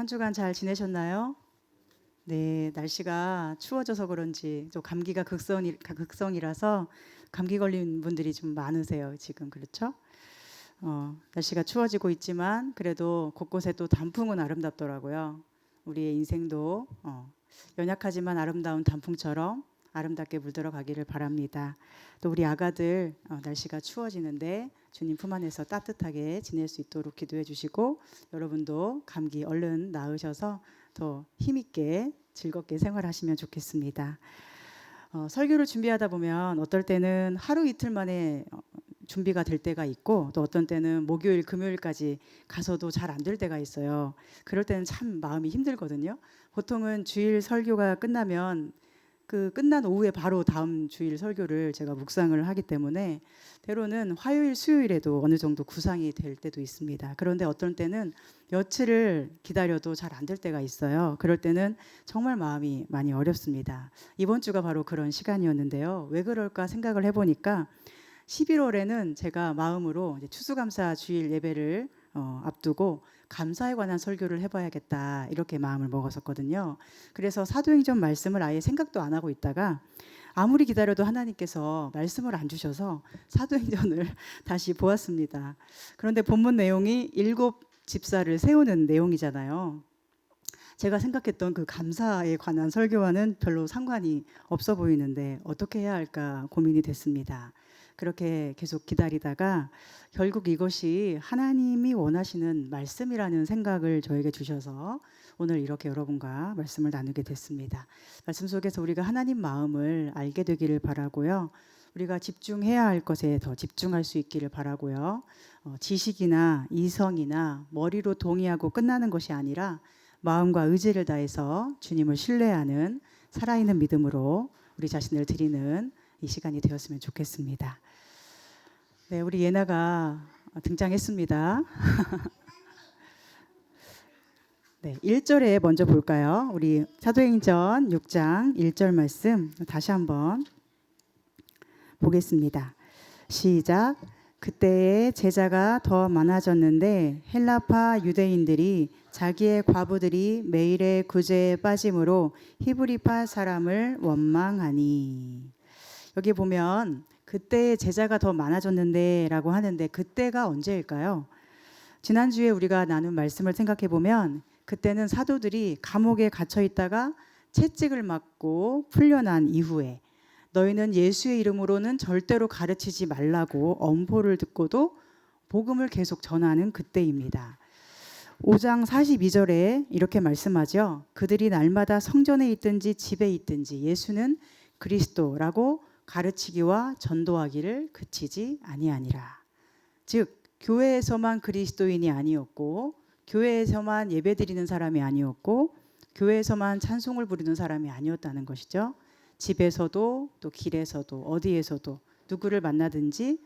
한 주간 잘 지내셨나요? 네, 날씨가 추워져서 그런지 또 감기가 극성이라서 감기 걸린 분들이 좀 많으세요, 지금. 그렇죠? 날씨가 추워지고 있지만 그래도 곳곳에 또 단풍은 아름답더라고요. 우리의 인생도 연약하지만 아름다운 단풍처럼 아름답게 물들어 가기를 바랍니다. 또 우리 아가들 날씨가 추워지는데 주님 품 안에서 따뜻하게 지낼 수 있도록 기도해 주시고, 여러분도 감기 얼른 나으셔서 더 힘있게 즐겁게 생활하시면 좋겠습니다. 설교를 준비하다 보면 어떨 때는 하루 이틀 만에 준비가 될 때가 있고, 또 어떤 때는 목요일 금요일까지 가서도 잘 안 될 때가 있어요. 그럴 때는 참 마음이 힘들거든요. 보통은 주일 설교가 끝나면 그 끝난 오후에 바로 다음 주일 설교를 제가 묵상을 하기 때문에 때로는 화요일 수요일에도 어느 정도 구상이 될 때도 있습니다. 그런데 어떤 때는 며칠을 기다려도 잘 안 될 때가 있어요. 그럴 때는 정말 마음이 많이 어렵습니다. 이번 주가 바로 그런 시간이었는데요. 왜 그럴까 생각을 해보니까 11월에는 제가 마음으로 추수감사 주일 예배를 앞두고 감사에 관한 설교를 해봐야겠다, 이렇게 마음을 먹었었거든요. 그래서 사도행전 말씀을 아예 생각도 안 하고 있다가 아무리 기다려도 하나님께서 말씀을 안 주셔서 사도행전을 다시 보았습니다. 그런데 본문 내용이 7집사를 세우는 내용이잖아요. 제가 생각했던 그 감사에 관한 설교와는 별로 상관이 없어 보이는데 어떻게 해야 할까 고민이 됐습니다. 그렇게 계속 기다리다가 결국 이것이 하나님이 원하시는 말씀이라는 생각을 저에게 주셔서 오늘 이렇게 여러분과 말씀을 나누게 됐습니다. 말씀 속에서 우리가 하나님 마음을 알게 되기를 바라고요. 우리가 집중해야 할 것에 더 집중할 수 있기를 바라고요. 지식이나 이성이나 머리로 동의하고 끝나는 것이 아니라 마음과 의지를 다해서 주님을 신뢰하는 살아있는 믿음으로 우리 자신을 드리는 이 시간이 되었으면 좋겠습니다. 네, 우리 예나가 등장했습니다. 네, 1절에 먼저 볼까요? 우리 사도행전 6장 1절 말씀 다시 한번 보겠습니다. 시작. 그때에 제자가 더 많아졌는데 헬라파 유대인들이 자기의 과부들이 매일의 구제에 빠짐으로 히브리파 사람을 원망하니. 여기 보면 그때에 제자가 더 많아졌는데 라고 하는데, 그때가 언제일까요? 지난주에 우리가 나눈 말씀을 생각해 보면 그때는 사도들이 감옥에 갇혀 있다가 채찍을 맞고 풀려난 이후에 너희는 예수의 이름으로는 절대로 가르치지 말라고 엄포를 듣고도 복음을 계속 전하는 그때입니다. 5장 42절에 이렇게 말씀하죠. 그들이 날마다 성전에 있든지 집에 있든지 예수는 그리스도라고 가르치기와 전도하기를 그치지 아니하니라. 즉 교회에서만 그리스도인이 아니었고, 교회에서만 예배드리는 사람이 아니었고, 교회에서만 찬송을 부르는 사람이 아니었다는 것이죠. 집에서도 또 길에서도 어디에서도 누구를 만나든지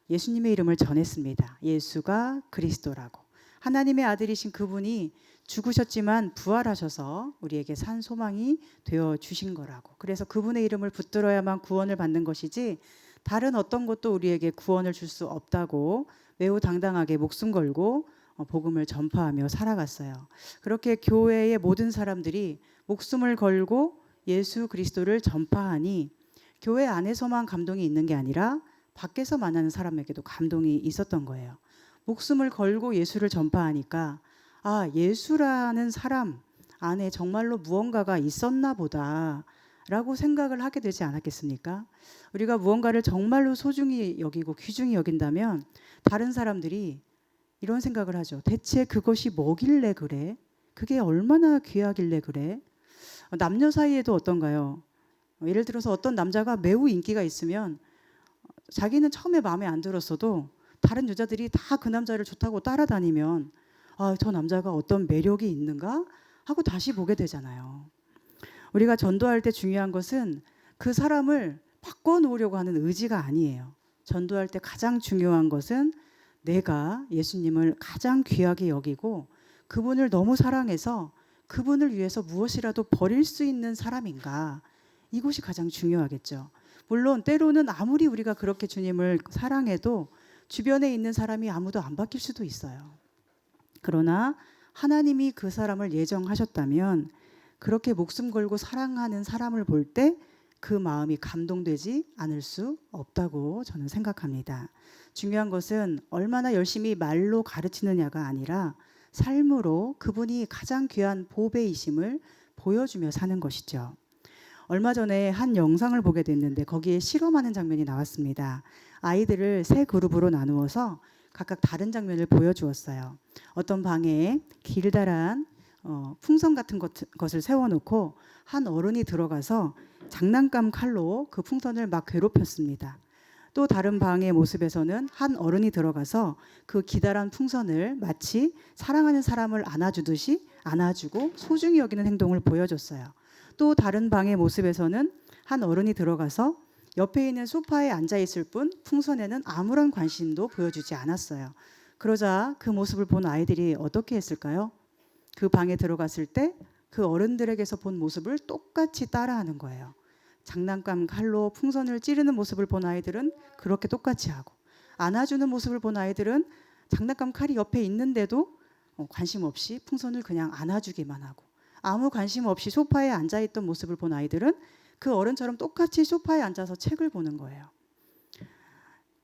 예수님의 이름을 전했습니다. 예수가 그리스도라고, 하나님의 아들이신 그분이 죽으셨지만 부활하셔서 우리에게 산 소망이 되어 주신 거라고. 그래서 그분의 이름을 붙들어야만 구원을 받는 것이지 다른 어떤 것도 우리에게 구원을 줄 수 없다고 매우 당당하게 목숨 걸고 복음을 전파하며 살아갔어요. 그렇게 교회의 모든 사람들이 목숨을 걸고 예수 그리스도를 전파하니 교회 안에서만 감동이 있는 게 아니라 밖에서 만나는 사람에게도 감동이 있었던 거예요. 목숨을 걸고 예수를 전파하니까 예수라는 사람 안에 정말로 무언가가 있었나 보다 라고 생각을 하게 되지 않았겠습니까? 우리가 무언가를 정말로 소중히 여기고 귀중히 여긴다면 다른 사람들이 이런 생각을 하죠. 대체 그것이 뭐길래 그래? 그게 얼마나 귀하길래 그래? 남녀 사이에도 어떤가요? 예를 들어서 어떤 남자가 매우 인기가 있으면 자기는 처음에 마음에 안 들었어도 다른 여자들이 다 그 남자를 좋다고 따라다니면 저 남자가 어떤 매력이 있는가 하고 다시 보게 되잖아요. 우리가 전도할 때 중요한 것은 그 사람을 바꿔놓으려고 하는 의지가 아니에요. 전도할 때 가장 중요한 것은 내가 예수님을 가장 귀하게 여기고 그분을 너무 사랑해서 그분을 위해서 무엇이라도 버릴 수 있는 사람인가, 이것이 가장 중요하겠죠. 물론 때로는 아무리 우리가 그렇게 주님을 사랑해도 주변에 있는 사람이 아무도 안 바뀔 수도 있어요. 그러나 하나님이 그 사람을 예정하셨다면 그렇게 목숨 걸고 사랑하는 사람을 볼 때 그 마음이 감동되지 않을 수 없다고 저는 생각합니다. 중요한 것은 얼마나 열심히 말로 가르치느냐가 아니라 삶으로 그분이 가장 귀한 보배이심을 보여주며 사는 것이죠. 얼마 전에 한 영상을 보게 됐는데 거기에 실험하는 장면이 나왔습니다. 아이들을 세 그룹으로 나누어서 각각 다른 장면을 보여주었어요. 어떤 방에 길다란 풍선 같은 것을 세워놓고 한 어른이 들어가서 장난감 칼로 그 풍선을 막 괴롭혔습니다. 또 다른 방의 모습에서는 한 어른이 들어가서 그 기다란 풍선을 마치 사랑하는 사람을 안아주듯이 안아주고 소중히 여기는 행동을 보여줬어요. 또 다른 방의 모습에서는 한 어른이 들어가서 옆에 있는 소파에 앉아 있을 뿐 풍선에는 아무런 관심도 보여주지 않았어요. 그러자 그 모습을 본 아이들이 어떻게 했을까요? 그 방에 들어갔을 때 그 어른들에게서 본 모습을 똑같이 따라하는 거예요. 장난감 칼로 풍선을 찌르는 모습을 본 아이들은 그렇게 똑같이 하고, 안아주는 모습을 본 아이들은 장난감 칼이 옆에 있는데도 관심 없이 풍선을 그냥 안아주기만 하고, 아무 관심 없이 소파에 앉아있던 모습을 본 아이들은 그 어른처럼 똑같이 소파에 앉아서 책을 보는 거예요.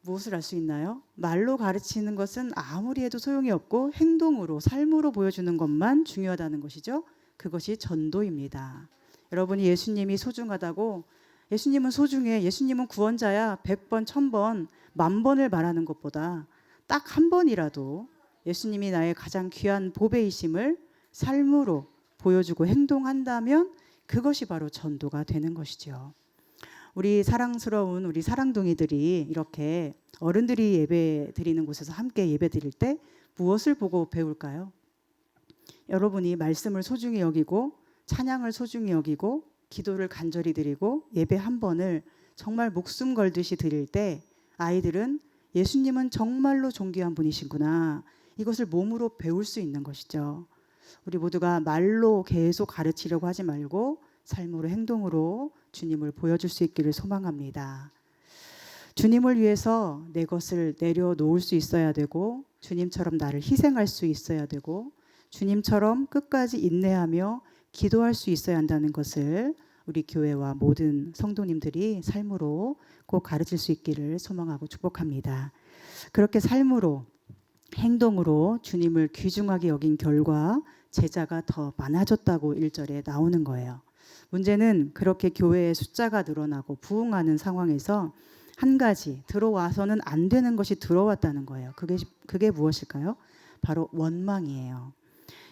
무엇을 알 수 있나요? 말로 가르치는 것은 아무리 해도 소용이 없고 행동으로, 삶으로 보여주는 것만 중요하다는 것이죠. 그것이 전도입니다. 여러분이 예수님이 소중하다고, 예수님은 소중해, 예수님은 구원자야 100번, 1000번, 10,000번을 말하는 것보다 딱 한 번이라도 예수님이 나의 가장 귀한 보배이심을 삶으로 보여주고 행동한다면 그것이 바로 전도가 되는 것이죠. 우리 사랑스러운 우리 사랑둥이들이 이렇게 어른들이 예배 드리는 곳에서 함께 예배 드릴 때 무엇을 보고 배울까요? 여러분이 말씀을 소중히 여기고 찬양을 소중히 여기고 기도를 간절히 드리고 예배 한 번을 정말 목숨 걸듯이 드릴 때 아이들은 예수님은 정말로 존귀한 분이시구나, 이것을 몸으로 배울 수 있는 것이죠. 우리 모두가 말로 계속 가르치려고 하지 말고 삶으로, 행동으로 주님을 보여줄 수 있기를 소망합니다. 주님을 위해서 내 것을 내려놓을 수 있어야 되고, 주님처럼 나를 희생할 수 있어야 되고, 주님처럼 끝까지 인내하며 기도할 수 있어야 한다는 것을 우리 교회와 모든 성도님들이 삶으로 꼭 가르칠 수 있기를 소망하고 축복합니다. 그렇게 삶으로, 행동으로 주님을 귀중하게 여긴 결과 제자가 더 많아졌다고 1절에 나오는 거예요. 문제는 그렇게 교회의 숫자가 늘어나고 부흥하는 상황에서 한 가지, 들어와서는 안 되는 것이 들어왔다는 거예요. 그게 무엇일까요? 바로 원망이에요.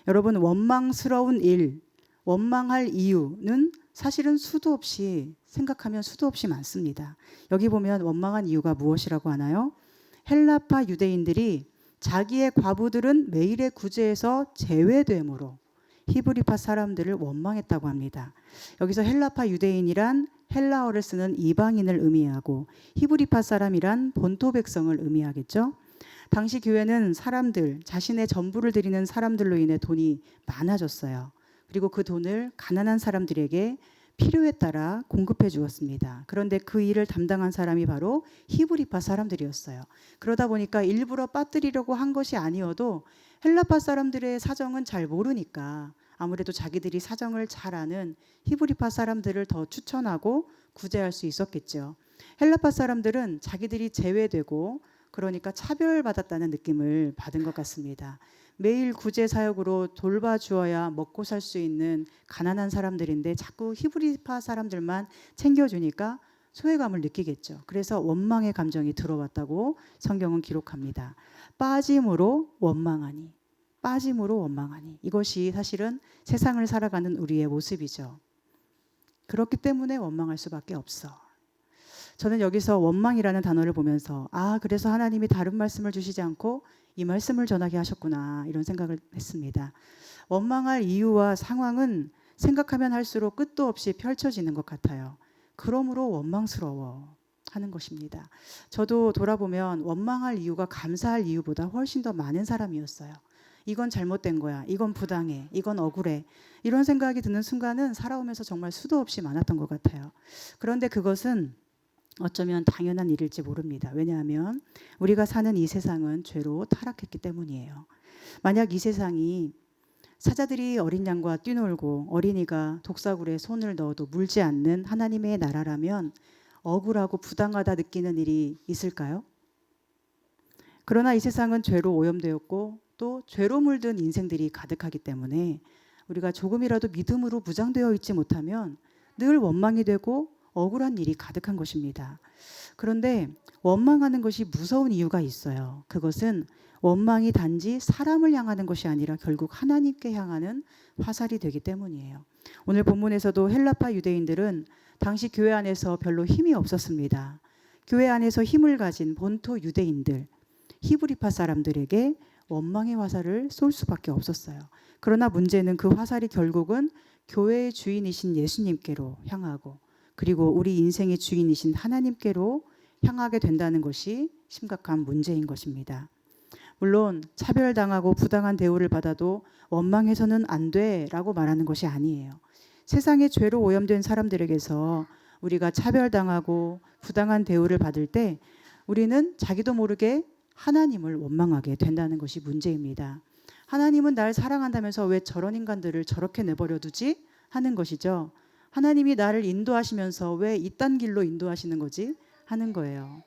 여러분, 원망스러운 일, 원망할 이유는 사실은 수도 없이, 생각하면 수도 없이 많습니다. 여기 보면 원망한 이유가 무엇이라고 하나요? 헬라파 유대인들이 자기의 과부들은 매일의 구제에서 제외됨으로 히브리파 사람들을 원망했다고 합니다. 여기서 헬라파 유대인이란 헬라어를 쓰는 이방인을 의미하고 히브리파 사람이란 본토 백성을 의미하겠죠. 당시 교회는 사람들, 자신의 전부를 드리는 사람들로 인해 돈이 많아졌어요. 그리고 그 돈을 가난한 사람들에게 필요에 따라 공급해 주었습니다. 그런데 그 일을 담당한 사람이 바로 히브리파 사람들이었어요. 그러다 보니까 일부러 빠뜨리려고 한 것이 아니어도 헬라파 사람들의 사정은 잘 모르니까 아무래도 자기들이 사정을 잘 아는 히브리파 사람들을 더 추천하고 구제할 수 있었겠죠. 헬라파 사람들은 자기들이 제외되고 그러니까 차별받았다는 느낌을 받은 것 같습니다. 매일 구제 사역으로 돌봐주어야 먹고 살 수 있는 가난한 사람들인데 자꾸 히브리파 사람들만 챙겨주니까 소외감을 느끼겠죠. 그래서 원망의 감정이 들어왔다고 성경은 기록합니다. 빠짐으로 원망하니, 빠짐으로 원망하니, 이것이 사실은 세상을 살아가는 우리의 모습이죠. 그렇기 때문에 원망할 수밖에 없어. 저는 여기서 원망이라는 단어를 보면서 그래서 하나님이 다른 말씀을 주시지 않고 이 말씀을 전하게 하셨구나, 이런 생각을 했습니다. 원망할 이유와 상황은 생각하면 할수록 끝도 없이 펼쳐지는 것 같아요. 그러므로 원망스러워 하는 것입니다. 저도 돌아보면 원망할 이유가 감사할 이유보다 훨씬 더 많은 사람이었어요. 이건 잘못된 거야, 이건 부당해, 이건 억울해, 이런 생각이 드는 순간은 살아오면서 정말 수도 없이 많았던 것 같아요. 그런데 그것은 어쩌면 당연한 일일지 모릅니다. 왜냐하면 우리가 사는 이 세상은 죄로 타락했기 때문이에요. 만약 이 세상이 사자들이 어린 양과 뛰놀고 어린이가 독사굴에 손을 넣어도 물지 않는 하나님의 나라라면 억울하고 부당하다 느끼는 일이 있을까요? 그러나 이 세상은 죄로 오염되었고 또 죄로 물든 인생들이 가득하기 때문에 우리가 조금이라도 믿음으로 무장되어 있지 못하면 늘 원망이 되고 억울한 일이 가득한 것입니다. 그런데 원망하는 것이 무서운 이유가 있어요. 그것은 원망이 단지 사람을 향하는 것이 아니라 결국 하나님께 향하는 화살이 되기 때문이에요. 오늘 본문에서도 헬라파 유대인들은 당시 교회 안에서 별로 힘이 없었습니다. 교회 안에서 힘을 가진 본토 유대인들, 히브리파 사람들에게 원망의 화살을 쏠 수밖에 없었어요. 그러나 문제는 그 화살이 결국은 교회의 주인이신 예수님께로 향하고 그리고 우리 인생의 주인이신 하나님께로 향하게 된다는 것이 심각한 문제인 것입니다. 물론 차별당하고 부당한 대우를 받아도 원망해서는 안 돼라고 말하는 것이 아니에요. 세상의 죄로 오염된 사람들에게서 우리가 차별당하고 부당한 대우를 받을 때 우리는 자기도 모르게 하나님을 원망하게 된다는 것이 문제입니다. 하나님은 날 사랑한다면서 왜 저런 인간들을 저렇게 내버려 두지? 하는 것이죠. 하나님이 나를 인도하시면서 왜 이딴 길로 인도하시는 거지? 하는 거예요.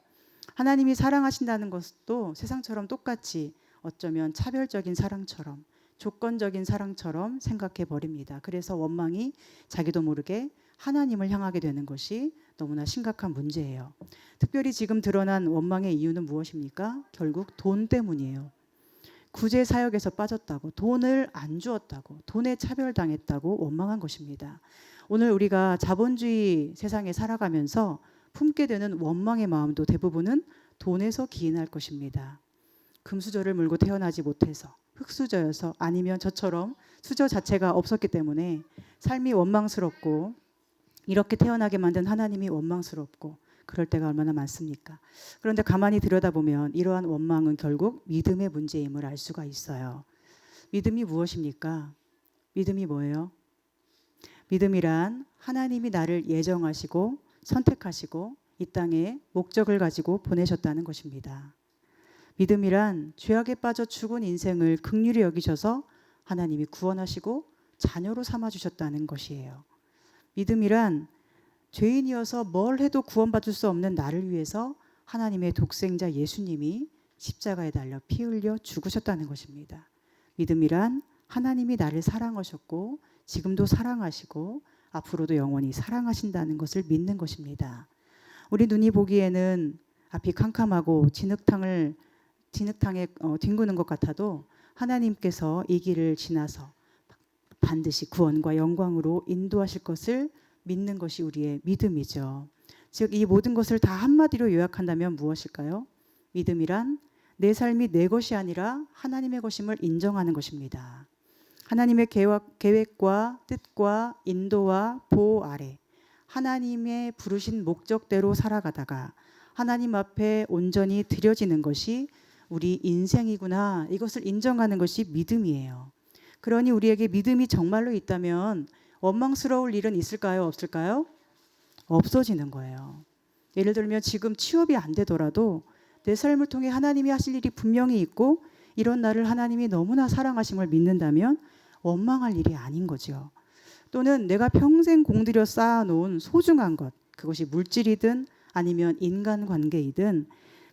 하나님이 사랑하신다는 것도 세상처럼 똑같이 어쩌면 차별적인 사랑처럼 조건적인 사랑처럼 생각해 버립니다. 그래서 원망이 자기도 모르게 하나님을 향하게 되는 것이 너무나 심각한 문제예요. 특별히 지금 드러난 원망의 이유는 무엇입니까? 결국 돈 때문이에요. 구제 사역에서 빠졌다고, 돈을 안 주었다고, 돈에 차별당했다고 원망한 것입니다. 오늘 우리가 자본주의 세상에 살아가면서 품게 되는 원망의 마음도 대부분은 돈에서 기인할 것입니다. 금수저를 물고 태어나지 못해서, 흙수저여서, 아니면 저처럼 수저 자체가 없었기 때문에 삶이 원망스럽고 이렇게 태어나게 만든 하나님이 원망스럽고 그럴 때가 얼마나 많습니까? 그런데 가만히 들여다보면 이러한 원망은 결국 믿음의 문제임을 알 수가 있어요. 믿음이 무엇입니까? 믿음이 뭐예요? 믿음이란 하나님이 나를 예정하시고 선택하시고 이 땅에 목적을 가지고 보내셨다는 것입니다. 믿음이란 죄악에 빠져 죽은 인생을 긍휼히 여기셔서 하나님이 구원하시고 자녀로 삼아주셨다는 것이에요. 믿음이란 죄인이어서 뭘 해도 구원받을 수 없는 나를 위해서 하나님의 독생자 예수님이 십자가에 달려 피 흘려 죽으셨다는 것입니다. 믿음이란 하나님이 나를 사랑하셨고 지금도 사랑하시고 앞으로도 영원히 사랑하신다는 것을 믿는 것입니다. 우리 눈이 보기에는 앞이 캄캄하고 진흙탕에 뒹구는 것 같아도 하나님께서 이 길을 지나서 반드시 구원과 영광으로 인도하실 것을 믿는 것이 우리의 믿음이죠. 즉 이 모든 것을 다 한마디로 요약한다면 무엇일까요? 믿음이란 내 삶이 내 것이 아니라 하나님의 것임을 인정하는 것입니다. 하나님의 계획과 뜻과 인도와 보호 아래 하나님의 부르신 목적대로 살아가다가 하나님 앞에 온전히 드려지는 것이 우리 인생이구나, 이것을 인정하는 것이 믿음이에요. 그러니 우리에게 믿음이 정말로 있다면 원망스러울 일은 있을까요? 없을까요? 없어지는 거예요. 예를 들면 지금 취업이 안 되더라도 내 삶을 통해 하나님이 하실 일이 분명히 있고 이런 나를 하나님이 너무나 사랑하심을 믿는다면 원망할 일이 아닌 거죠. 또는 내가 평생 공들여 쌓아놓은 소중한 것, 그것이 물질이든 아니면 인간관계이든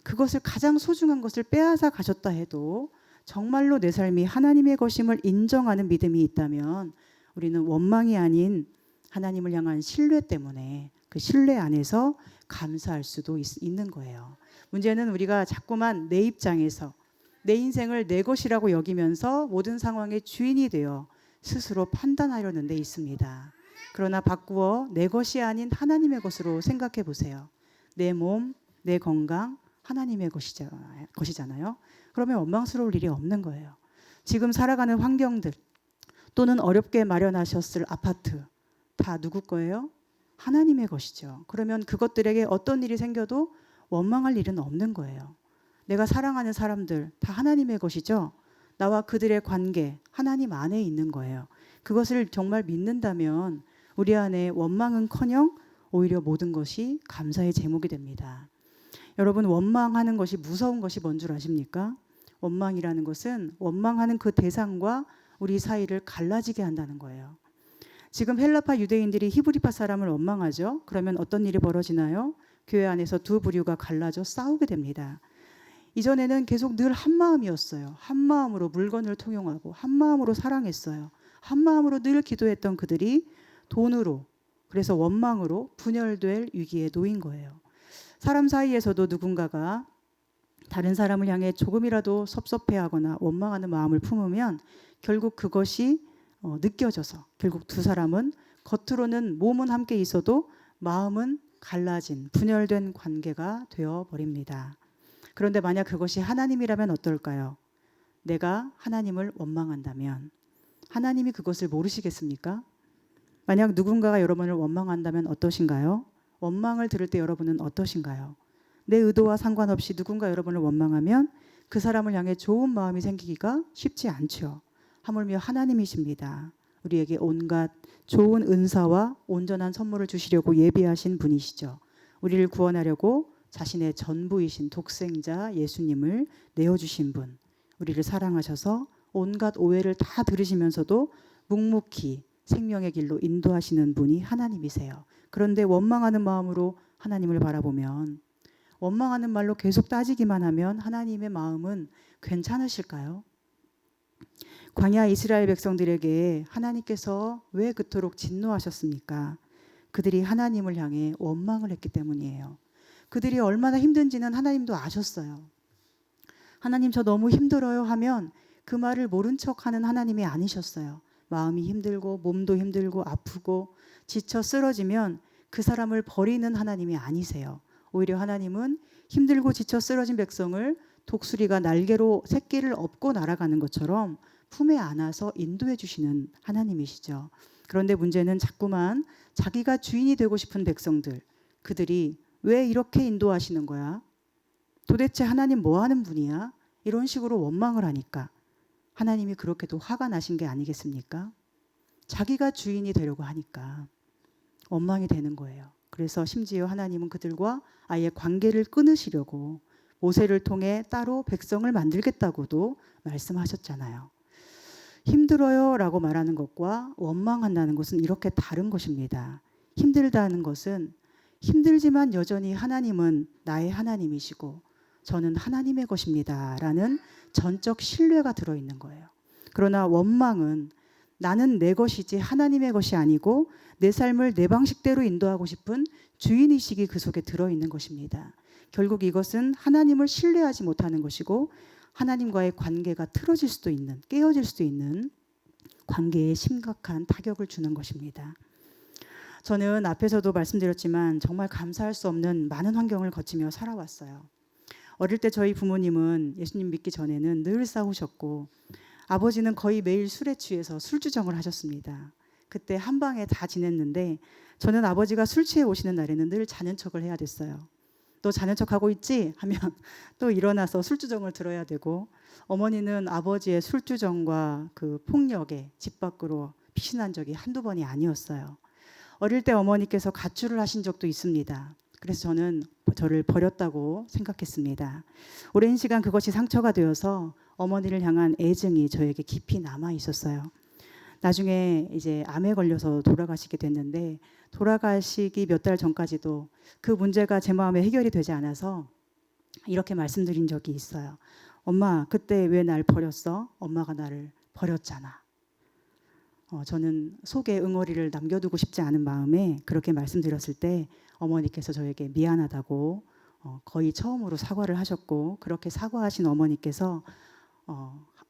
그것을 가장 소중한 것을 빼앗아 가셨다 해도 정말로 내 삶이 하나님의 것임을 인정하는 믿음이 있다면 우리는 원망이 아닌 하나님을 향한 신뢰 때문에 그 신뢰 안에서 감사할 수도 있는 거예요. 문제는 우리가 자꾸만 내 입장에서 내 인생을 내 것이라고 여기면서 모든 상황의 주인이 되어 스스로 판단하려는 데 있습니다. 그러나 바꾸어 내 것이 아닌 하나님의 것으로 생각해 보세요. 내 몸, 내 건강 하나님의 것이잖아요. 그러면 원망스러울 일이 없는 거예요. 지금 살아가는 환경들 또는 어렵게 마련하셨을 아파트 다 누구 거예요? 하나님의 것이죠. 그러면 그것들에게 어떤 일이 생겨도 원망할 일은 없는 거예요. 내가 사랑하는 사람들 다 하나님의 것이죠. 나와 그들의 관계 하나님 안에 있는 거예요. 그것을 정말 믿는다면 우리 안에 원망은커녕 오히려 모든 것이 감사의 제목이 됩니다. 여러분, 원망하는 것이 무서운 것이 뭔 줄 아십니까? 원망이라는 것은 원망하는 그 대상과 우리 사이를 갈라지게 한다는 거예요. 지금 헬라파 유대인들이 히브리파 사람을 원망하죠. 그러면 어떤 일이 벌어지나요? 교회 안에서 두 부류가 갈라져 싸우게 됩니다. 이전에는 계속 늘 한 마음이었어요. 한 마음으로 물건을 통용하고 한 마음으로 사랑했어요. 한 마음으로 늘 기도했던 그들이 돈으로, 그래서 원망으로 분열될 위기에 놓인 거예요. 사람 사이에서도 누군가가 다른 사람을 향해 조금이라도 섭섭해하거나 원망하는 마음을 품으면 결국 그것이 느껴져서 결국 두 사람은 겉으로는 몸은 함께 있어도 마음은 갈라진 분열된 관계가 되어버립니다. 그런데 만약 그것이 하나님이라면 어떨까요? 내가 하나님을 원망한다면 하나님이 그것을 모르시겠습니까? 만약 누군가가 여러분을 원망한다면 어떠신가요? 원망을 들을 때 여러분은 어떠신가요? 내 의도와 상관없이 누군가 여러분을 원망하면 그 사람을 향해 좋은 마음이 생기기가 쉽지 않죠. 하물며 하나님이십니다. 우리에게 온갖 좋은 은사와 온전한 선물을 주시려고 예비하신 분이시죠. 우리를 구원하려고 자신의 전부이신 독생자 예수님을 내어주신 분, 우리를 사랑하셔서 온갖 오해를 다 들으시면서도 묵묵히 생명의 길로 인도하시는 분이 하나님이세요. 그런데 원망하는 마음으로 하나님을 바라보면, 원망하는 말로 계속 따지기만 하면 하나님의 마음은 괜찮으실까요? 광야 이스라엘 백성들에게 하나님께서 왜 그토록 진노하셨습니까? 그들이 하나님을 향해 원망을 했기 때문이에요. 그들이 얼마나 힘든지는 하나님도 아셨어요. 하나님 저 너무 힘들어요 하면 그 말을 모른 척하는 하나님이 아니셨어요. 마음이 힘들고 몸도 힘들고 아프고 지쳐 쓰러지면 그 사람을 버리는 하나님이 아니세요. 오히려 하나님은 힘들고 지쳐 쓰러진 백성을 독수리가 날개로 새끼를 업고 날아가는 것처럼 품에 안아서 인도해 주시는 하나님이시죠. 그런데 문제는 자꾸만 자기가 주인이 되고 싶은 백성들, 그들이 왜 이렇게 인도하시는 거야? 도대체 하나님 뭐 하는 분이야? 이런 식으로 원망을 하니까 하나님이 그렇게도 화가 나신 게 아니겠습니까? 자기가 주인이 되려고 하니까 원망이 되는 거예요. 그래서 심지어 하나님은 그들과 아예 관계를 끊으시려고 모세를 통해 따로 백성을 만들겠다고도 말씀하셨잖아요. 힘들어요 라고 말하는 것과 원망한다는 것은 이렇게 다른 것입니다. 힘들다는 것은 힘들지만 여전히 하나님은 나의 하나님이시고 저는 하나님의 것입니다 라는 전적 신뢰가 들어있는 거예요. 그러나 원망은 나는 내 것이지 하나님의 것이 아니고 내 삶을 내 방식대로 인도하고 싶은 주인의식이 그 속에 들어있는 것입니다. 결국 이것은 하나님을 신뢰하지 못하는 것이고 하나님과의 관계가 틀어질 수도 있는, 깨어질 수도 있는 관계에 심각한 타격을 주는 것입니다. 저는 앞에서도 말씀드렸지만 정말 감사할 수 없는 많은 환경을 거치며 살아왔어요. 어릴 때 저희 부모님은 예수님 믿기 전에는 늘 싸우셨고 아버지는 거의 매일 술에 취해서 술주정을 하셨습니다. 그때 한 방에 다 지냈는데 저는 아버지가 술 취해 오시는 날에는 늘 자는 척을 해야 됐어요. 너 자는 척하고 있지? 하면 또 일어나서 술주정을 들어야 되고 어머니는 아버지의 술주정과 그 폭력에 집 밖으로 피신한 적이 한두 번이 아니었어요. 어릴 때 어머니께서 가출을 하신 적도 있습니다. 그래서 저는 저를 버렸다고 생각했습니다. 오랜 시간 그것이 상처가 되어서 어머니를 향한 애증이 저에게 깊이 남아 있었어요. 나중에 이제 암에 걸려서 돌아가시게 됐는데 돌아가시기 몇 달 전까지도 그 문제가 제 마음에 해결이 되지 않아서 이렇게 말씀드린 적이 있어요. 엄마, 그때 왜 날 버렸어? 엄마가 나를 버렸잖아. 저는 속에 응어리를 남겨두고 싶지 않은 마음에 그렇게 말씀드렸을 때 어머니께서 저에게 미안하다고 거의 처음으로 사과를 하셨고 그렇게 사과하신 어머니께서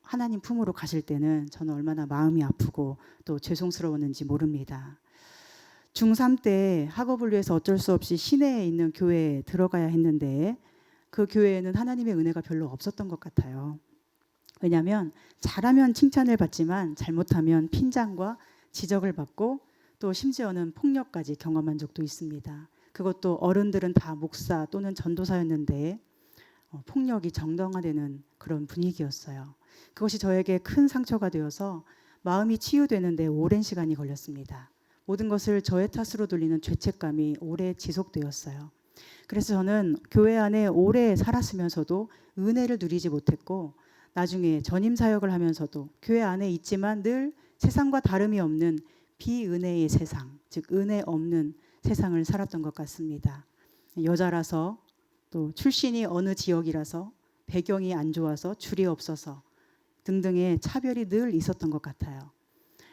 하나님 품으로 가실 때는 저는 얼마나 마음이 아프고 또 죄송스러웠는지 모릅니다. 중3 때 학업을 위해서 어쩔 수 없이 시내에 있는 교회에 들어가야 했는데 그 교회에는 하나님의 은혜가 별로 없었던 것 같아요. 왜냐하면 잘하면 칭찬을 받지만 잘못하면 핀잔과 지적을 받고 또 심지어는 폭력까지 경험한 적도 있습니다. 그것도 어른들은 다 목사 또는 전도사였는데 폭력이 정당화되는 그런 분위기였어요. 그것이 저에게 큰 상처가 되어서 마음이 치유되는데 오랜 시간이 걸렸습니다. 모든 것을 저의 탓으로 돌리는 죄책감이 오래 지속되었어요. 그래서 저는 교회 안에 오래 살았으면서도 은혜를 누리지 못했고 나중에 전임 사역을 하면서도 교회 안에 있지만 늘 세상과 다름이 없는 비은혜의 세상, 즉 은혜 없는 세상을 살았던 것 같습니다. 여자라서 또 출신이 어느 지역이라서 배경이 안 좋아서 줄이 없어서 등등의 차별이 늘 있었던 것 같아요.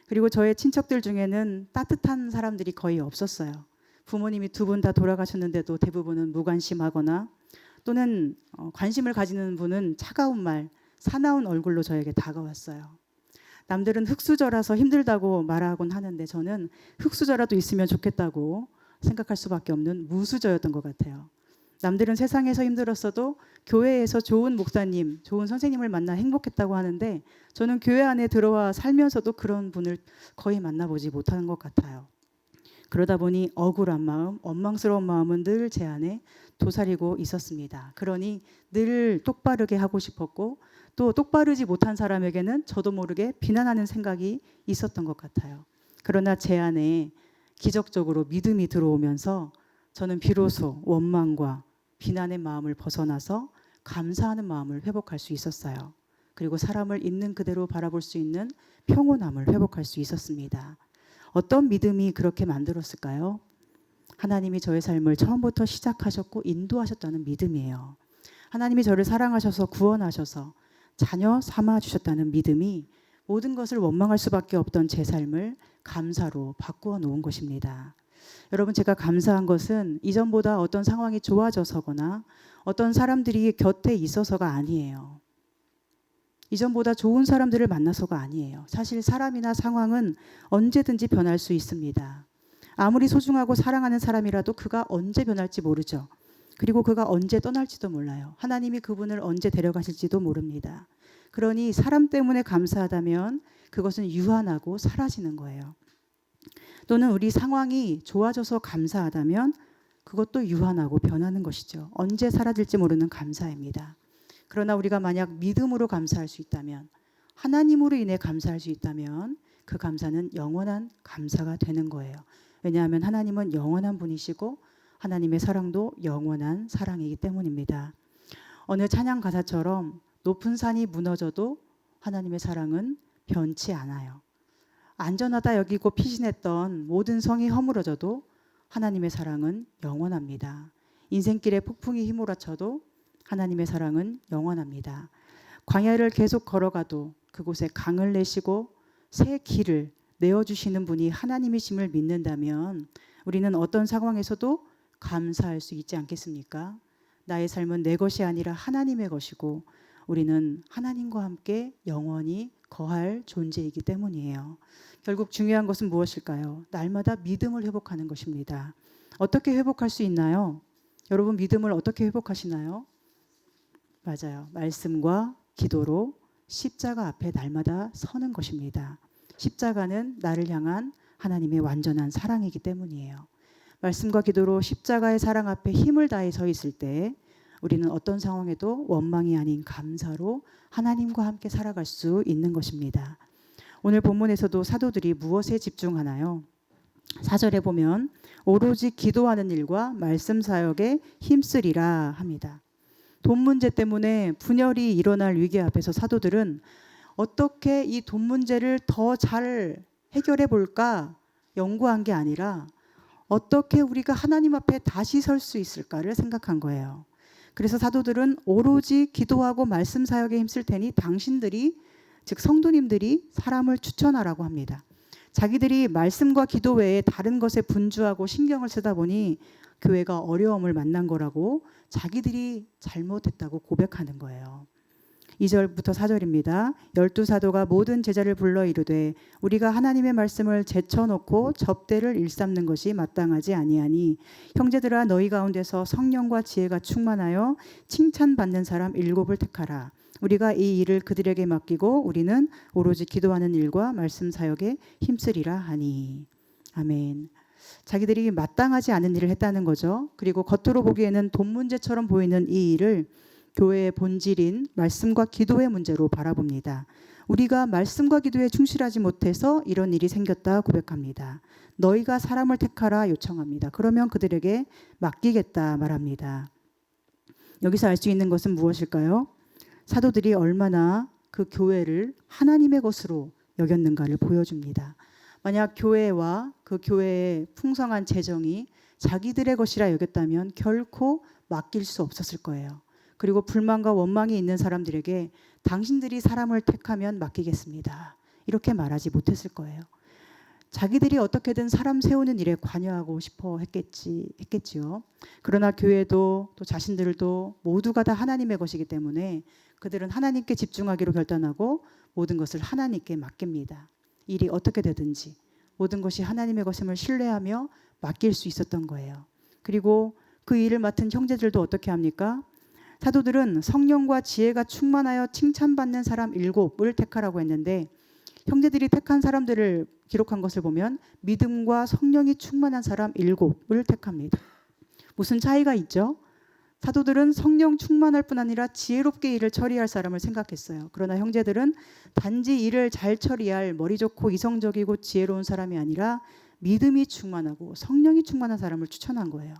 그리고 저의 친척들 중에는 따뜻한 사람들이 거의 없었어요. 부모님이 두 분 다 돌아가셨는데도 대부분은 무관심하거나 또는 관심을 가지는 분은 차가운 말, 사나운 얼굴로 저에게 다가왔어요. 남들은 흙수저라서 힘들다고 말하곤 하는데 저는 흙수저라도 있으면 좋겠다고 생각할 수밖에 없는 무수저였던 것 같아요. 남들은 세상에서 힘들었어도 교회에서 좋은 목사님, 좋은 선생님을 만나 행복했다고 하는데 저는 교회 안에 들어와 살면서도 그런 분을 거의 만나보지 못하는 것 같아요. 그러다 보니 억울한 마음, 원망스러운 마음은 늘 제 안에 도사리고 있었습니다. 그러니 늘 똑바르게 하고 싶었고 또 똑바르지 못한 사람에게는 저도 모르게 비난하는 생각이 있었던 것 같아요. 그러나 제 안에 기적적으로 믿음이 들어오면서 저는 비로소 원망과 비난의 마음을 벗어나서 감사하는 마음을 회복할 수 있었어요. 그리고 사람을 있는 그대로 바라볼 수 있는 평온함을 회복할 수 있었습니다. 어떤 믿음이 그렇게 만들었을까요? 하나님이 저의 삶을 처음부터 시작하셨고 인도하셨다는 믿음이에요. 하나님이 저를 사랑하셔서 구원하셔서 자녀 삼아 주셨다는 믿음이 모든 것을 원망할 수밖에 없던 제 삶을 감사로 바꾸어 놓은 것입니다. 여러분, 제가 감사한 것은 이전보다 어떤 상황이 좋아져서거나 어떤 사람들이 곁에 있어서가 아니에요. 이전보다 좋은 사람들을 만나서가 아니에요. 사실 사람이나 상황은 언제든지 변할 수 있습니다. 아무리 소중하고 사랑하는 사람이라도 그가 언제 변할지 모르죠. 그리고 그가 언제 떠날지도 몰라요. 하나님이 그분을 언제 데려가실지도 모릅니다. 그러니 사람 때문에 감사하다면 그것은 유한하고 사라지는 거예요. 또는 우리 상황이 좋아져서 감사하다면 그것도 유한하고 변하는 것이죠. 언제 사라질지 모르는 감사입니다. 그러나 우리가 만약 믿음으로 감사할 수 있다면, 하나님으로 인해 감사할 수 있다면 그 감사는 영원한 감사가 되는 거예요. 왜냐하면 하나님은 영원한 분이시고 하나님의 사랑도 영원한 사랑이기 때문입니다. 어느 찬양 가사처럼 높은 산이 무너져도 하나님의 사랑은 변치 않아요. 안전하다 여기고 피신했던 모든 성이 허물어져도 하나님의 사랑은 영원합니다. 인생길에 폭풍이 휘몰아쳐도 하나님의 사랑은 영원합니다. 광야를 계속 걸어가도 그곳에 강을 내시고 새 길을 내어주시는 분이 하나님이심을 믿는다면 우리는 어떤 상황에서도 감사할 수 있지 않겠습니까? 나의 삶은 내 것이 아니라 하나님의 것이고 우리는 하나님과 함께 영원히 거할 존재이기 때문이에요. 결국 중요한 것은 무엇일까요? 날마다 믿음을 회복하는 것입니다. 어떻게 회복할 수 있나요? 여러분, 믿음을 어떻게 회복하시나요? 맞아요. 말씀과 기도로 십자가 앞에 날마다 서는 것입니다. 십자가는 나를 향한 하나님의 완전한 사랑이기 때문이에요. 말씀과 기도로 십자가의 사랑 앞에 힘을 다해 서 있을 때 우리는 어떤 상황에도 원망이 아닌 감사로 하나님과 함께 살아갈 수 있는 것입니다. 오늘 본문에서도 사도들이 무엇에 집중하나요? 4절에 보면 오로지 기도하는 일과 말씀 사역에 힘쓰리라 합니다. 돈 문제 때문에 분열이 일어날 위기 앞에서 사도들은 어떻게 이 돈 문제를 더 잘 해결해 볼까 연구한 게 아니라 어떻게 우리가 하나님 앞에 다시 설 수 있을까를 생각한 거예요. 그래서 사도들은 오로지 기도하고 말씀 사역에 힘쓸 테니 당신들이, 즉 성도님들이 사람을 추천하라고 합니다. 자기들이 말씀과 기도 외에 다른 것에 분주하고 신경을 쓰다 보니 교회가 어려움을 만난 거라고 자기들이 잘못했다고 고백하는 거예요. 2절부터 4절입니다. 12사도가 모든 제자를 불러 이르되 우리가 하나님의 말씀을 제쳐놓고 접대를 일삼는 것이 마땅하지 아니하니 형제들아 너희 가운데서 성령과 지혜가 충만하여 칭찬받는 사람 7을 택하라. 우리가 이 일을 그들에게 맡기고 우리는 오로지 기도하는 일과 말씀 사역에 힘쓰리라 하니. 아멘. 자기들이 마땅하지 않은 일을 했다는 거죠. 그리고 겉으로 보기에는 돈 문제처럼 보이는 이 일을 교회의 본질인 말씀과 기도의 문제로 바라봅니다. 우리가 말씀과 기도에 충실하지 못해서 이런 일이 생겼다 고백합니다. 너희가 사람을 택하라 요청합니다. 그러면 그들에게 맡기겠다 말합니다. 여기서 알 수 있는 것은 무엇일까요? 사도들이 얼마나 그 교회를 하나님의 것으로 여겼는가를 보여줍니다. 만약 교회와 그 교회의 풍성한 재정이 자기들의 것이라 여겼다면 결코 맡길 수 없었을 거예요. 그리고 불만과 원망이 있는 사람들에게 당신들이 사람을 택하면 맡기겠습니다, 이렇게 말하지 못했을 거예요. 자기들이 어떻게든 사람 세우는 일에 관여하고 싶어 했겠지요. 그러나 교회도 또 자신들도 모두가 다 하나님의 것이기 때문에 그들은 하나님께 집중하기로 결단하고 모든 것을 하나님께 맡깁니다. 일이 어떻게 되든지 모든 것이 하나님의 것임을 신뢰하며 맡길 수 있었던 거예요. 그리고 그 일을 맡은 형제들도 어떻게 합니까? 사도들은 성령과 지혜가 충만하여 칭찬받는 사람 7을 택하라고 했는데, 형제들이 택한 사람들을 기록한 것을 보면 믿음과 성령이 충만한 사람 7을 택합니다. 무슨 차이가 있죠? 사도들은 성령 충만할 뿐 아니라 지혜롭게 일을 처리할 사람을 생각했어요. 그러나 형제들은 단지 일을 잘 처리할 머리 좋고 이성적이고 지혜로운 사람이 아니라 믿음이 충만하고 성령이 충만한 사람을 추천한 거예요.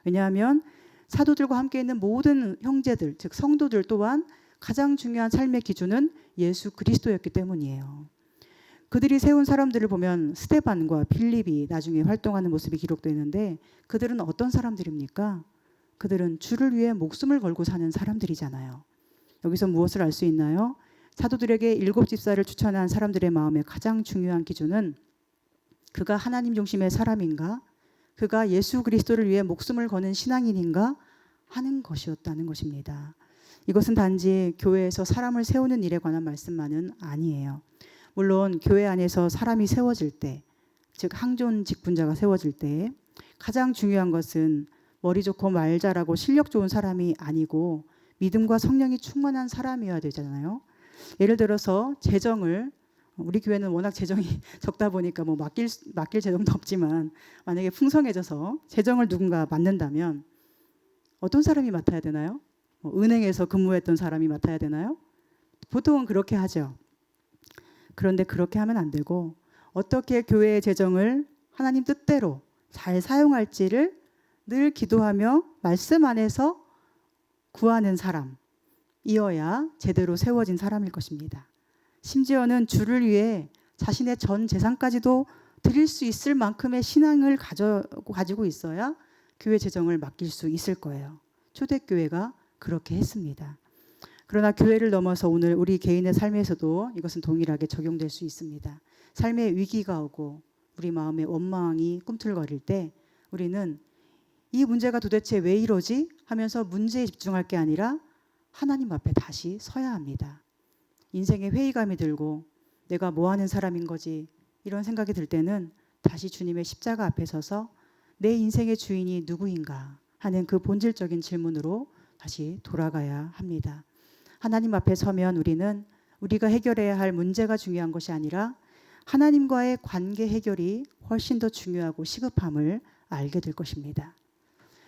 왜냐하면 사도들과 함께 있는 모든 형제들, 즉 성도들 또한 가장 중요한 삶의 기준은 예수 그리스도였기 때문이에요. 그들이 세운 사람들을 보면 스데반과 빌립이 나중에 활동하는 모습이 기록되어 있는데, 그들은 어떤 사람들입니까? 그들은 주를 위해 목숨을 걸고 사는 사람들이잖아요. 여기서 무엇을 알 수 있나요? 사도들에게 7 집사를 추천한 사람들의 마음의 가장 중요한 기준은 그가 하나님 중심의 사람인가? 그가 예수 그리스도를 위해 목숨을 거는 신앙인인가? 하는 것이었다는 것입니다. 이것은 단지 교회에서 사람을 세우는 일에 관한 말씀만은 아니에요. 물론 교회 안에서 사람이 세워질 때, 즉 항존 직분자가 세워질 때 가장 중요한 것은 머리 좋고 말 잘하고 실력 좋은 사람이 아니고 믿음과 성령이 충만한 사람이어야 되잖아요. 예를 들어서 재정을, 우리 교회는 워낙 재정이 적다 보니까 뭐 맡길 재정도 없지만, 만약에 풍성해져서 재정을 누군가 맡는다면 어떤 사람이 맡아야 되나요? 은행에서 근무했던 사람이 맡아야 되나요? 보통은 그렇게 하죠. 그런데 그렇게 하면 안 되고, 어떻게 교회의 재정을 하나님 뜻대로 잘 사용할지를 늘 기도하며 말씀 안에서 구하는 사람이어야 제대로 세워진 사람일 것입니다. 심지어는 주를 위해 자신의 전 재산까지도 드릴 수 있을 만큼의 신앙을 가지고 있어야 교회 재정을 맡길 수 있을 거예요. 초대교회가 그렇게 했습니다. 그러나 교회를 넘어서 오늘 우리 개인의 삶에서도 이것은 동일하게 적용될 수 있습니다. 삶의 위기가 오고 우리 마음에 원망이 꿈틀거릴 때 우리는 이 문제가 도대체 왜 이러지? 하면서 문제에 집중할 게 아니라 하나님 앞에 다시 서야 합니다. 인생에 회의감이 들고 내가 뭐 하는 사람인 거지? 이런 생각이 들 때는 다시 주님의 십자가 앞에 서서 내 인생의 주인이 누구인가 하는 그 본질적인 질문으로 다시 돌아가야 합니다. 하나님 앞에 서면 우리는 우리가 해결해야 할 문제가 중요한 것이 아니라 하나님과의 관계 해결이 훨씬 더 중요하고 시급함을 알게 될 것입니다.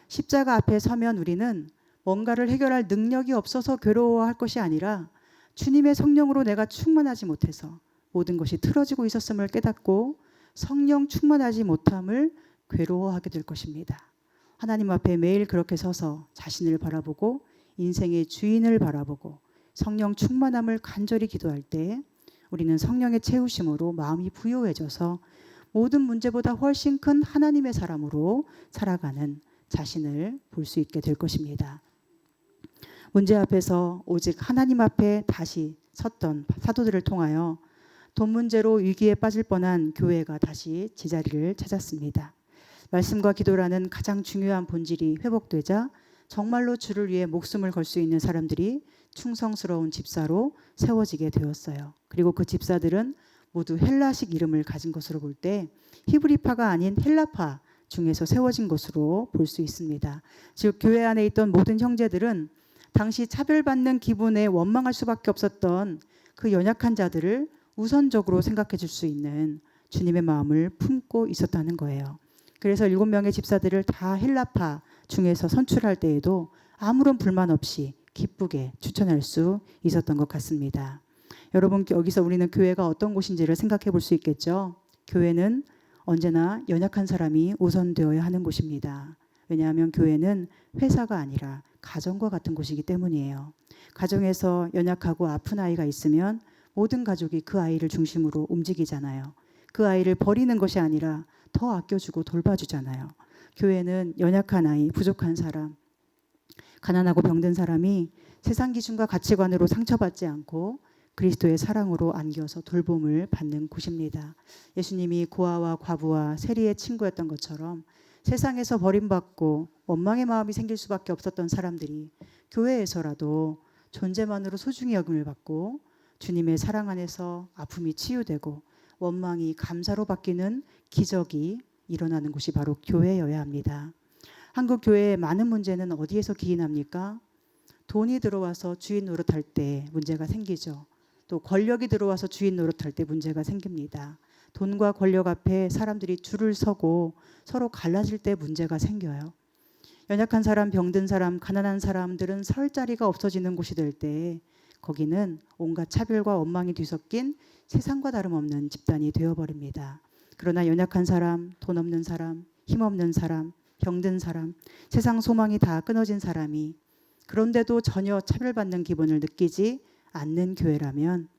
십자가 앞에 서면 우리는 뭔가를 해결할 능력이 없어서 괴로워할 것이 아니라 주님의 성령으로 내가 충만하지 못해서 모든 것이 틀어지고 있었음을 깨닫고 성령 충만하지 못함을 괴로워하게 될 것입니다. 하나님 앞에 매일 그렇게 서서 자신을 바라보고 인생의 주인을 바라보고 성령 충만함을 간절히 기도할 때 우리는 성령의 채우심으로 마음이 부요해져서 모든 문제보다 훨씬 큰 하나님의 사람으로 살아가는 자신을 볼 수 있게 될 것입니다. 문제 앞에서 오직 하나님 앞에 다시 섰던 사도들을 통하여 돈 문제로 위기에 빠질 뻔한 교회가 다시 제자리를 찾았습니다. 말씀과 기도라는 가장 중요한 본질이 회복되자 정말로 주를 위해 목숨을 걸 수 있는 사람들이 충성스러운 집사로 세워지게 되었어요. 그리고 그 집사들은 모두 헬라식 이름을 가진 것으로 볼 때 히브리파가 아닌 헬라파 중에서 세워진 것으로 볼 수 있습니다. 즉 교회 안에 있던 모든 형제들은 당시 차별받는 기분에 원망할 수밖에 없었던 그 연약한 자들을 우선적으로 생각해 줄 수 있는 주님의 마음을 품고 있었다는 거예요. 그래서 7명의 집사들을 다 헬라파 중에서 선출할 때에도 아무런 불만 없이 기쁘게 추천할 수 있었던 것 같습니다. 여러분, 여기서 우리는 교회가 어떤 곳인지를 생각해 볼 수 있겠죠. 교회는 언제나 연약한 사람이 우선되어야 하는 곳입니다. 왜냐하면 교회는 회사가 아니라 가정과 같은 곳이기 때문이에요. 가정에서 연약하고 아픈 아이가 있으면 모든 가족이 그 아이를 중심으로 움직이잖아요. 그 아이를 버리는 것이 아니라 더 아껴주고 돌봐주잖아요. 교회는 연약한 아이, 부족한 사람, 가난하고 병든 사람이 세상 기준과 가치관으로 상처받지 않고 그리스도의 사랑으로 안겨서 돌봄을 받는 곳입니다. 예수님이 고아와 과부와 세리의 친구였던 것처럼 세상에서 버림받고 원망의 마음이 생길 수밖에 없었던 사람들이 교회에서라도 존재만으로 소중히 여김을 받고 주님의 사랑 안에서 아픔이 치유되고 원망이 감사로 바뀌는 기적이 일어나는 곳이 바로 교회여야 합니다. 한국 교회의 많은 문제는 어디에서 기인합니까? 돈이 들어와서 주인 노릇할 때 문제가 생기죠. 또 권력이 들어와서 주인 노릇할 때 문제가 생깁니다. 돈과 권력 앞에 사람들이 줄을 서고 서로 갈라질 때 문제가 생겨요. 연약한 사람, 병든 사람, 가난한 사람들은 설 자리가 없어지는 곳이 될 때 거기는 온갖 차별과 원망이 뒤섞인 세상과 다름없는 집단이 되어버립니다. 그러나 연약한 사람, 돈 없는 사람, 힘없는 사람, 병든 사람, 세상 소망이 다 끊어진 사람이 그런데도 전혀 차별받는 기분을 느끼지 않는 교회라면,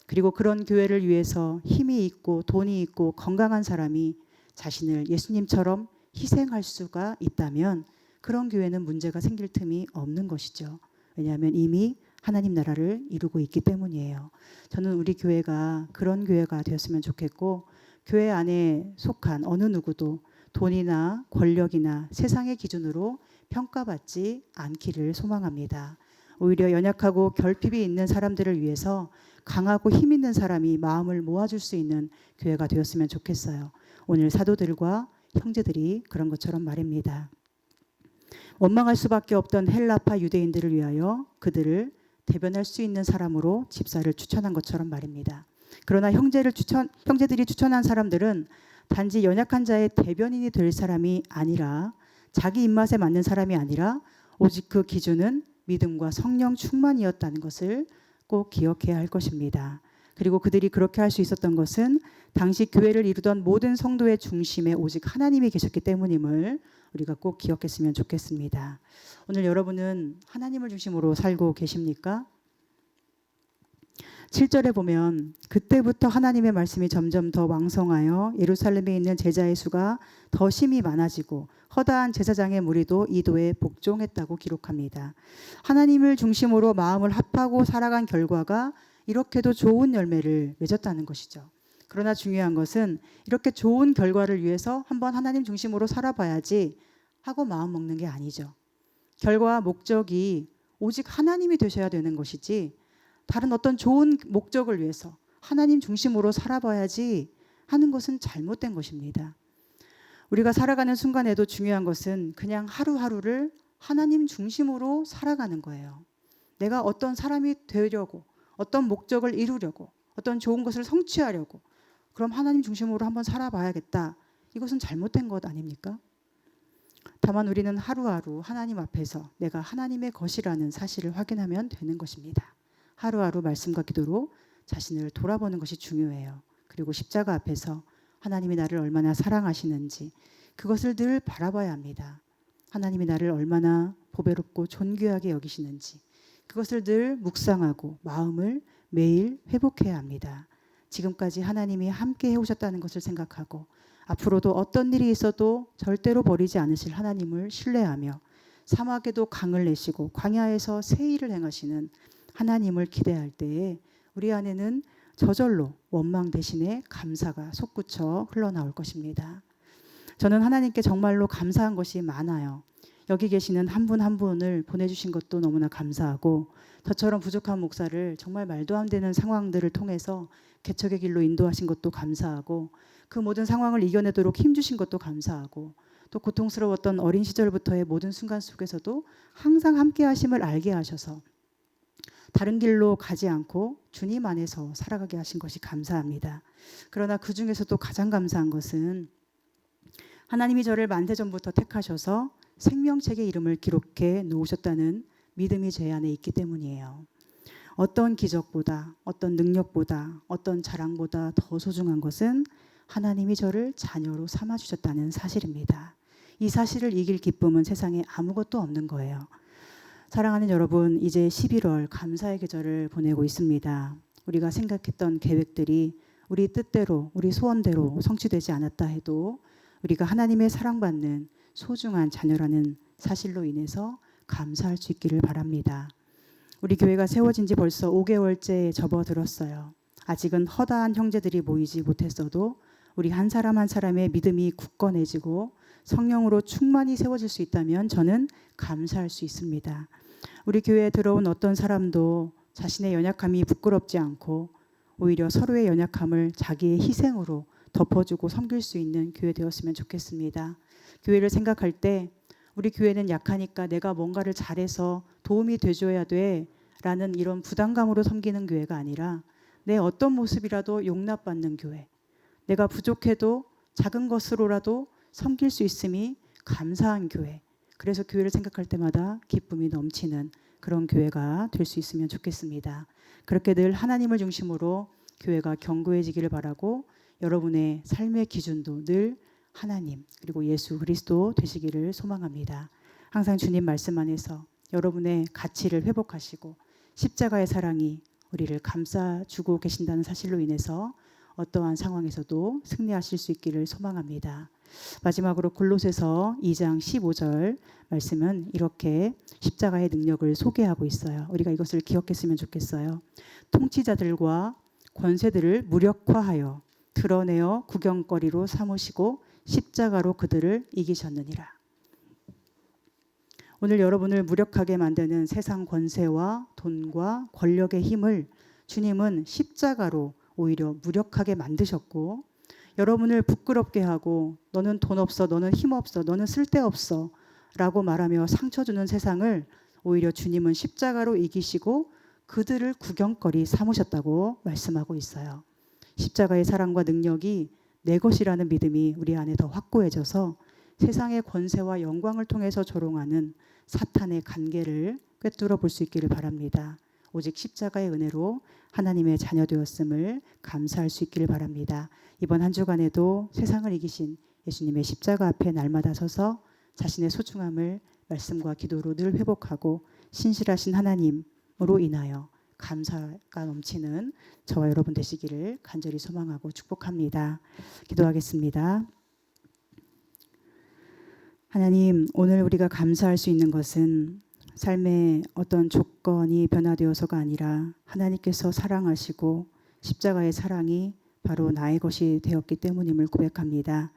그리고 그런 교회를 위해서 힘이 있고 돈이 있고 건강한 사람이 자신을 예수님처럼 희생할 수가 있다면 그런 교회는 문제가 생길 틈이 없는 것이죠. 왜냐하면 이미 하나님 나라를 이루고 있기 때문이에요. 저는 우리 교회가 그런 교회가 되었으면 좋겠고, 교회 안에 속한 어느 누구도 돈이나 권력이나 세상의 기준으로 평가받지 않기를 소망합니다. 오히려 연약하고 결핍이 있는 사람들을 위해서 강하고 힘 있는 사람이 마음을 모아줄 수 있는 교회가 되었으면 좋겠어요. 오늘 사도들과 형제들이 그런 것처럼 말입니다. 원망할 수밖에 없던 헬라파 유대인들을 위하여 그들을 대변할 수 있는 사람으로 집사를 추천한 것처럼 말입니다. 그러나 형제들이 추천한 사람들은 단지 연약한 자의 대변인이 될 사람이 아니라, 자기 입맛에 맞는 사람이 아니라 오직 그 기준은 믿음과 성령 충만이었다는 것을 꼭 기억해야 할 것입니다. 그리고 그들이 그렇게 할 수 있었던 것은 당시 교회를 이루던 모든 성도의 중심에 오직 하나님이 계셨기 때문임을 우리가 꼭 기억했으면 좋겠습니다. 오늘 여러분은 하나님을 중심으로 살고 계십니까? 7절에 보면 그때부터 하나님의 말씀이 점점 더 왕성하여 예루살렘에 있는 제자의 수가 더 심히 많아지고 허다한 제사장의 무리도 이도에 복종했다고 기록합니다. 하나님을 중심으로 마음을 합하고 살아간 결과가 이렇게도 좋은 열매를 맺었다는 것이죠. 그러나 중요한 것은 이렇게 좋은 결과를 위해서 한번 하나님 중심으로 살아봐야지 하고 마음 먹는 게 아니죠. 결과와 목적이 오직 하나님이 되셔야 되는 것이지, 다른 어떤 좋은 목적을 위해서 하나님 중심으로 살아봐야지 하는 것은 잘못된 것입니다. 우리가 살아가는 순간에도 중요한 것은 그냥 하루하루를 하나님 중심으로 살아가는 거예요. 내가 어떤 사람이 되려고, 어떤 목적을 이루려고, 어떤 좋은 것을 성취하려고, 그럼 하나님 중심으로 한번 살아봐야겠다. 이것은 잘못된 것 아닙니까? 다만 우리는 하루하루 하나님 앞에서 내가 하나님의 것이라는 사실을 확인하면 되는 것입니다. 하루하루 말씀과 기도로 자신을 돌아보는 것이 중요해요. 그리고 십자가 앞에서 하나님이 나를 얼마나 사랑하시는지 그것을 늘 바라봐야 합니다. 하나님이 나를 얼마나 보배롭고 존귀하게 여기시는지 그것을 늘 묵상하고 마음을 매일 회복해야 합니다. 지금까지 하나님이 함께 해오셨다는 것을 생각하고 앞으로도 어떤 일이 있어도 절대로 버리지 않으실 하나님을 신뢰하며 사막에도 강을 내시고 광야에서 새 일을 행하시는 하나님을 기대할 때에 우리 안에는 저절로 원망 대신에 감사가 솟구쳐 흘러나올 것입니다. 저는 하나님께 정말로 감사한 것이 많아요. 여기 계시는 한 분 한 분을 보내주신 것도 너무나 감사하고, 저처럼 부족한 목사를 정말 말도 안 되는 상황들을 통해서 개척의 길로 인도하신 것도 감사하고, 그 모든 상황을 이겨내도록 힘주신 것도 감사하고, 또 고통스러웠던 어린 시절부터의 모든 순간 속에서도 항상 함께 하심을 알게 하셔서 다른 길로 가지 않고 주님 안에서 살아가게 하신 것이 감사합니다. 그러나 그 중에서도 가장 감사한 것은 하나님이 저를 만세전부터 택하셔서 생명책의 이름을 기록해 놓으셨다는 믿음이 제 안에 있기 때문이에요. 어떤 기적보다, 어떤 능력보다, 어떤 자랑보다 더 소중한 것은 하나님이 저를 자녀로 삼아주셨다는 사실입니다. 이 사실을 이길 기쁨은 세상에 아무것도 없는 거예요. 사랑하는 여러분, 이제 11월 감사의 계절을 보내고 있습니다. 우리가 생각했던 계획들이 우리 뜻대로, 우리 소원대로 성취되지 않았다 해도 우리가 하나님의 사랑받는 소중한 자녀라는 사실로 인해서 감사할 수 있기를 바랍니다. 우리 교회가 세워진 지 벌써 5개월째 접어들었어요. 아직은 허다한 형제들이 모이지 못했어도 우리 한 사람 한 사람의 믿음이 굳건해지고 성령으로 충만히 세워질 수 있다면 저는 감사할 수 있습니다. 우리 교회에 들어온 어떤 사람도 자신의 연약함이 부끄럽지 않고 오히려 서로의 연약함을 자기의 희생으로 덮어주고 섬길 수 있는 교회 되었으면 좋겠습니다. 교회를 생각할 때 우리 교회는 약하니까 내가 뭔가를 잘해서 도움이 돼줘야 돼 라는 이런 부담감으로 섬기는 교회가 아니라 내 어떤 모습이라도 용납받는 교회, 내가 부족해도 작은 것으로라도 섬길 수 있음이 감사한 교회, 그래서 교회를 생각할 때마다 기쁨이 넘치는 그런 교회가 될 수 있으면 좋겠습니다. 그렇게 늘 하나님을 중심으로 교회가 견고해지기를 바라고 여러분의 삶의 기준도 늘 하나님 그리고 예수 그리스도 되시기를 소망합니다. 항상 주님 말씀 안에서 여러분의 가치를 회복하시고 십자가의 사랑이 우리를 감싸주고 계신다는 사실로 인해서 어떠한 상황에서도 승리하실 수 있기를 소망합니다. 마지막으로 골로새서 2장 15절 말씀은 이렇게 십자가의 능력을 소개하고 있어요. 우리가 이것을 기억했으면 좋겠어요. 통치자들과 권세들을 무력화하여 드러내어 구경거리로 삼으시고 십자가로 그들을 이기셨느니라. 오늘 여러분을 무력하게 만드는 세상 권세와 돈과 권력의 힘을 주님은 십자가로 오히려 무력하게 만드셨고, 여러분을 부끄럽게 하고 너는 돈 없어, 너는 힘 없어, 너는 쓸데없어 라고 말하며 상처 주는 세상을 오히려 주님은 십자가로 이기시고 그들을 구경거리 삼으셨다고 말씀하고 있어요. 십자가의 사랑과 능력이 내 것이라는 믿음이 우리 안에 더 확고해져서 세상의 권세와 영광을 통해서 조롱하는 사탄의 관계를 꿰뚫어 볼 수 있기를 바랍니다. 오직 십자가의 은혜로 하나님의 자녀 되었음을 감사할 수 있기를 바랍니다. 이번 한 주간에도 세상을 이기신 예수님의 십자가 앞에 날마다 서서 자신의 소중함을 말씀과 기도로 늘 회복하고 신실하신 하나님으로 인하여 감사가 넘치는 저와 여러분 되시기를 간절히 소망하고 축복합니다. 기도하겠습니다. 하나님, 오늘 우리가 감사할 수 있는 것은 삶의 어떤 조건이 변화되어서가 아니라 하나님께서 사랑하시고 십자가의 사랑이 바로 나의 것이 되었기 때문임을 고백합니다.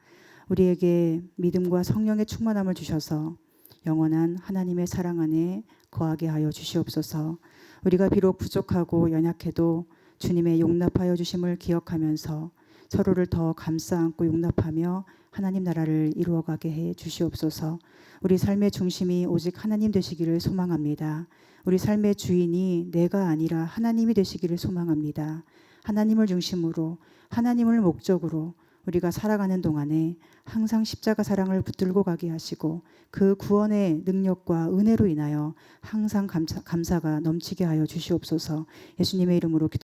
우리에게 믿음과 성령의 충만함을 주셔서 영원한 하나님의 사랑 안에 거하게 하여 주시옵소서. 우리가 비록 부족하고 연약해도 주님의 용납하여 주심을 기억하면서 서로를 더 감싸 안고 용납하며 하나님 나라를 이루어가게 해 주시옵소서. 우리 삶의 중심이 오직 하나님 되시기를 소망합니다. 우리 삶의 주인이 내가 아니라 하나님이 되시기를 소망합니다. 하나님을 중심으로 하나님을 목적으로 우리가 살아가는 동안에 항상 십자가 사랑을 붙들고 가게 하시고 그 구원의 능력과 은혜로 인하여 항상 감사가 넘치게 하여 주시옵소서. 예수님의 이름으로 기도합니다.